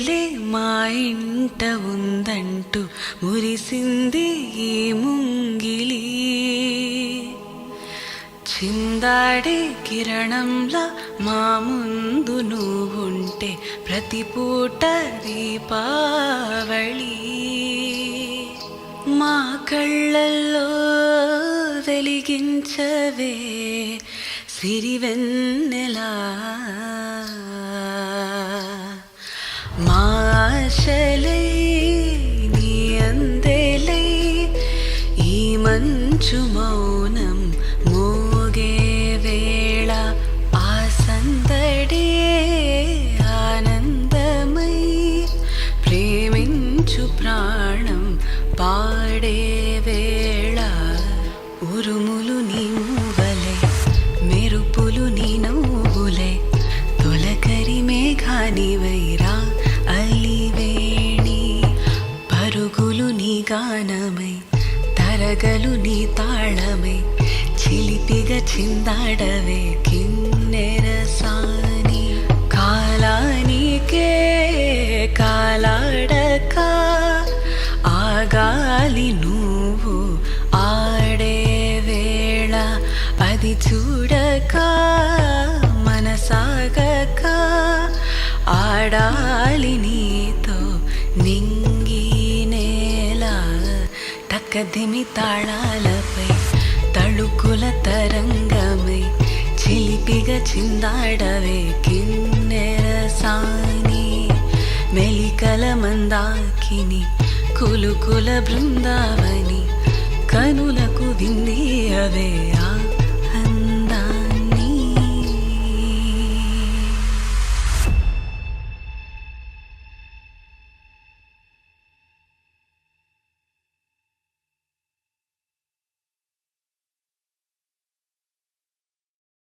తేనెలే మా ఇంట ఉందంటూ మురిసింది ఈ ముంగిలి. చిందాడే కిరణంలా మా ముందు నువ్వుంటే ప్రతి పూట దీపావళి. మా కళ్ళల్లో వెలిగించవే సిరివెన్నెలా. మా ఆశలై నీ అందెలై ఈ మంచు మౌనం మోగే వేళ ఆ సందడే ఆనందమై ప్రేమించు ప్రాణం పాడే వేళ. ఉరుములు నీ మూవలే మెరుపులు నీ నవ్వులే తొలకరి మేఘానివైరా అలివేణి. పరుగులు నీ గానమై తరగలు నీ తాళమై చిలిపిగా చిందాడవే కిన్నెరసాని. కాలానికే కాలాడక ఆగాలి నువ్వు ఆడే వేళ. అది చూడక మనసాగక ఆడాలి నీతో నింగి నేల. తక్కదిమి తాళాలపై తళుకుల తరంగమై చిలిపిగా చిందాడవే కిన్నెరసాని. మెలికల మందాకిని కులుకుల బృందావని కనులకు విందియవే ఆ